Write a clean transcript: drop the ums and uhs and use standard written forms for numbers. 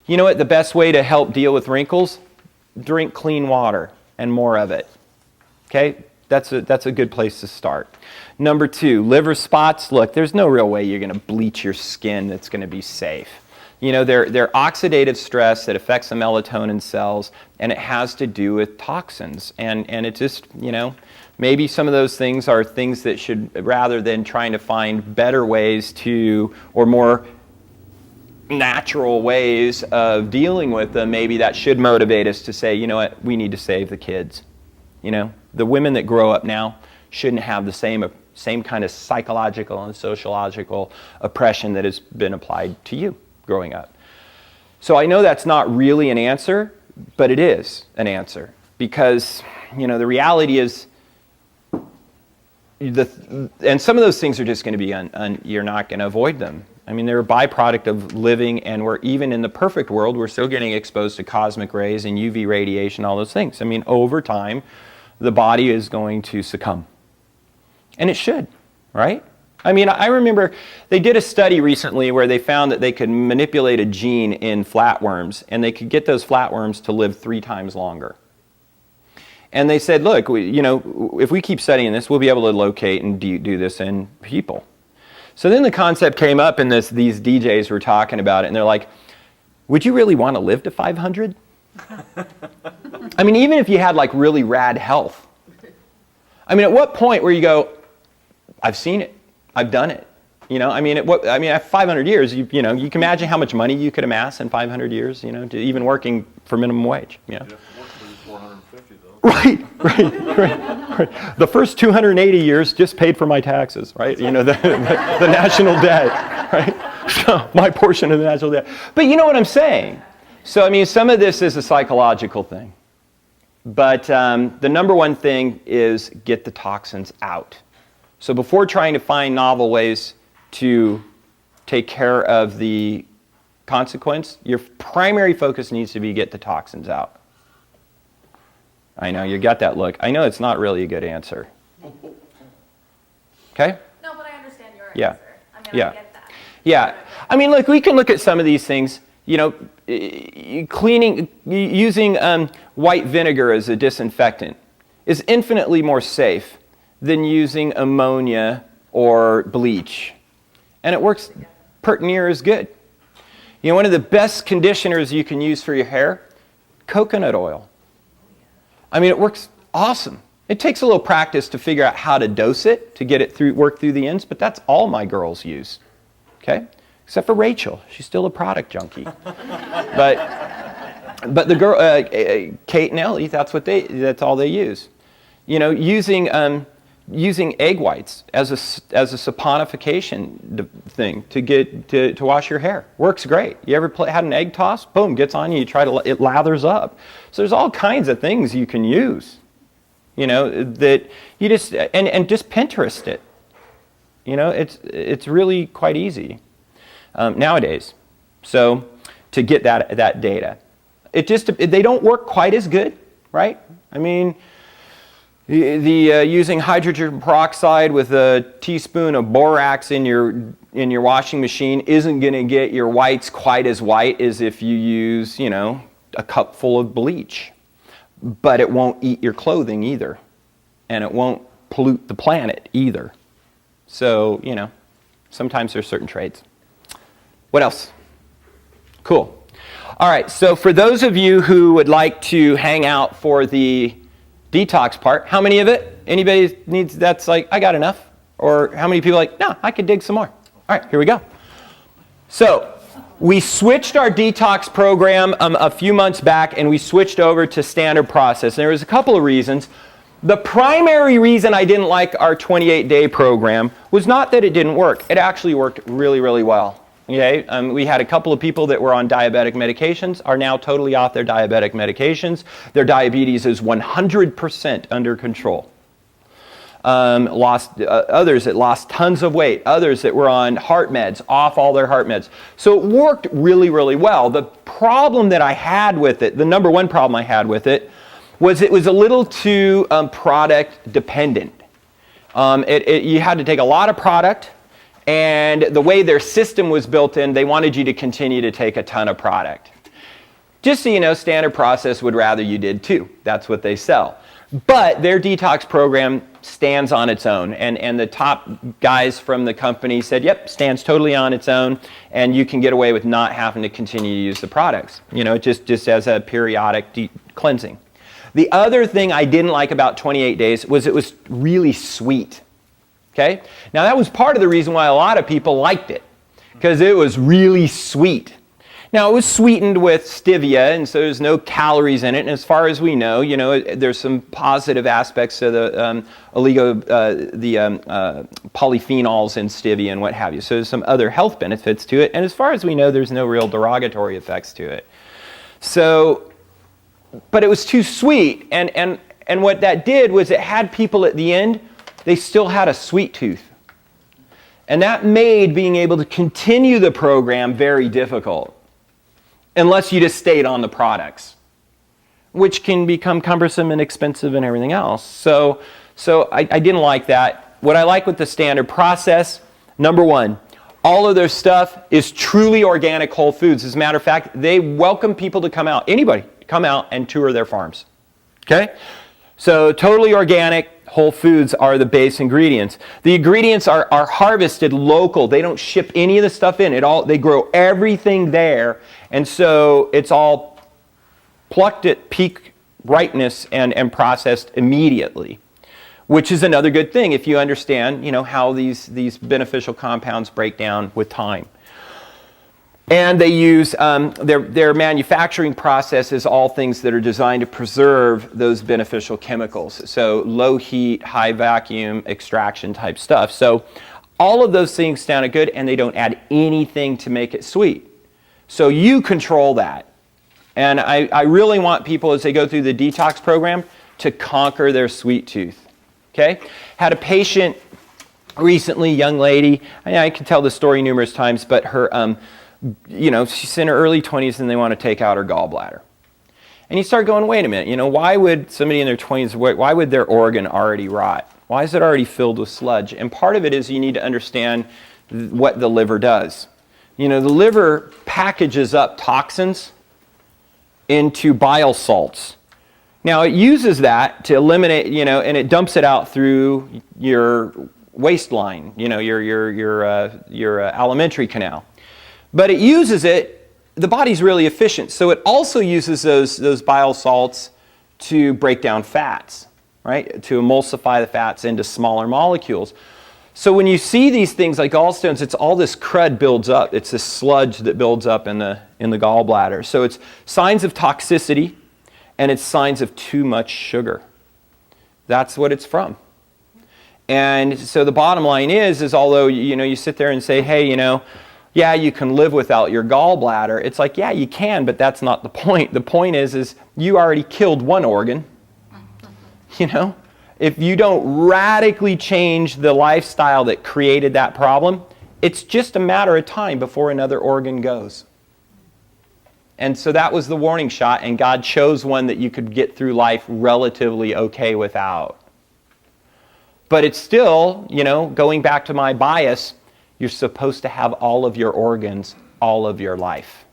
You know what? The best way to help deal with wrinkles? Drink clean water and more of it. Okay? That's a good place to start. Number 2, liver spots. Look, there's no real way you're going to bleach your skin that's going to be safe. You know, they're oxidative stress that affects the melatonin cells, and it has to do with toxins. And it just, you know, maybe some of those things are things that should, rather than trying to find better ways to, or more natural ways of dealing with them, maybe that should motivate us to say, you know what, we need to save the kids. You know, the women that grow up now shouldn't have the same kind of psychological and sociological oppression that has been applied to you growing up. So I know that's not really an answer, but it is an answer, because, you know, the reality is, and some of those things are just going to be, you're not going to avoid them. I mean, they're a byproduct of living, and we're, even in the perfect world, we're still getting exposed to cosmic rays and UV radiation, all those things. I mean, over time, the body is going to succumb. And it should, right? I mean, I remember they did a study recently where they found that they could manipulate a gene in flatworms, and they could get those flatworms to live 3 times longer. And they said, look, you know, if we keep studying this, we'll be able to locate and do this in people. So then the concept came up, and these DJs were talking about it, and they're like, would you really want to live to 500? I mean, even if you had like really rad health. I mean, at what point where you go, I've seen it, I've done it. You know, I mean, at 500 years, you know, you can imagine how much money you could amass in 500 years, you know, to even working for minimum wage, you know. You have to work for 450 though. Right. The first 280 years just paid for my taxes, right? You know, the national debt, right? So my portion of the national debt. But you know what I'm saying? So, I mean, some of this is a psychological thing. But the number one thing is get the toxins out. So before trying to find novel ways to take care of the consequence, your primary focus needs to be get the toxins out. I know, you got that look. I know it's not really a good answer. Okay? No, but I understand your Yeah. answer. I mean, Yeah. I get that. Yeah. I mean, look, we can look at some of these things. You know, using white vinegar as a disinfectant is infinitely more safe than using ammonia or bleach. And it works pert near as good. You know, one of the best conditioners you can use for your hair, coconut oil. I mean, it works awesome. It takes a little practice to figure out how to dose it, to get it work through the ends, but that's all my girls use. Okay? Except for Rachel. She's still a product junkie. But the girl, Kate and Ellie, that's all they use. You know, using egg whites as a saponification thing to wash your hair works great. You ever had an egg toss? Boom, gets on you. You try to, it lathers up. So there's all kinds of things you can use. You know, that you just and just Pinterest it. You know, it's really quite easy nowadays. So to get that data, they don't work quite as good, right? I mean, using hydrogen peroxide with a teaspoon of borax in your washing machine isn't going to get your whites quite as white as if you use, you know, a cup full of bleach. But it won't eat your clothing either, and it won't pollute the planet either. So, you know, sometimes there's certain trades. What else? Cool. All right, so for those of you who would like to hang out for the detox part, how many of it? Anybody needs, that's like, I got enough? Or how many people are like, no, I could dig some more? All right, here we go. So we switched our detox program a few months back, and we switched over to standard process. And there was a couple of reasons. The primary reason I didn't like our 28-day program was not that it didn't work. It actually worked really, really well. Okay, we had a couple of people that were on diabetic medications, are now totally off their diabetic medications. Their diabetes is 100% under control. Others that lost tons of weight, others that were on heart meds, off all their heart meds. So it worked really, really well. The problem that I had with it, the number one problem I had with it was a little too product dependent. You had to take a lot of product, and the way their system was built in, they wanted you to continue to take a ton of product. Just so you know, Standard Process would rather you did too. That's what they sell. But their detox program stands on its own. And the top guys from the company said, yep, stands totally on its own, and you can get away with not having to continue to use the products. You know, just as a periodic cleansing. The other thing I didn't like about 28 days was it was really sweet. Okay? Now that was part of the reason why a lot of people liked it, because it was really sweet. Now, it was sweetened with stevia, and so there's no calories in it. And as far as we know, you know, there's some positive aspects to the polyphenols in stevia and what have you. So there's some other health benefits to it. And as far as we know, there's no real derogatory effects to it. So, but it was too sweet. And what that did was it had people at the end, they still had a sweet tooth. And that made being able to continue the program very difficult, unless you just stayed on the products, which can become cumbersome and expensive and everything else. So I didn't like that. What I like with the Standard Process, number one, all of their stuff is truly organic whole foods. As a matter of fact, they welcome people to come out, anybody, come out and tour their farms. Okay? So totally organic whole foods are the base ingredients. The ingredients are harvested local. They don't ship any of the stuff in. They grow everything there. And so it's all plucked at peak ripeness and processed immediately, which is another good thing if you understand, you know, how these beneficial compounds break down with time. And they use their manufacturing process is all things that are designed to preserve those beneficial chemicals. So low heat, high vacuum extraction type stuff. So all of those things sounded good, and they don't add anything to make it sweet. So you control that. And I really want people, as they go through the detox program, to conquer their sweet tooth. Okay? Had a patient recently, young lady, I can tell the story numerous times, but her you know, she's in her early 20s and they want to take out her gallbladder. And you start going, wait a minute, you know, why would somebody in their 20s, why would their organ already rot? Why is it already filled with sludge? And part of it is you need to understand what the liver does. You know, the liver packages up toxins into bile salts. Now, it uses that to eliminate, you know, and it dumps it out through your waistline, you know, your alimentary canal. But it uses it, the body's really efficient, so it also uses those bile salts to break down fats, right? To emulsify the fats into smaller molecules. So when you see these things like gallstones, it's all this crud builds up. It's this sludge that builds up in the gallbladder. So it's signs of toxicity, and it's signs of too much sugar. That's what it's from. And so the bottom line is although, you know, you sit there and say, hey, you know, yeah, you can live without your gallbladder. It's like, yeah, you can, but that's not the point. The point is you already killed one organ. You know, if you don't radically change the lifestyle that created that problem, it's just a matter of time before another organ goes. And so that was the warning shot, and God chose one that you could get through life relatively okay without. But it's still, you know, going back to my bias, you're supposed to have all of your organs all of your life.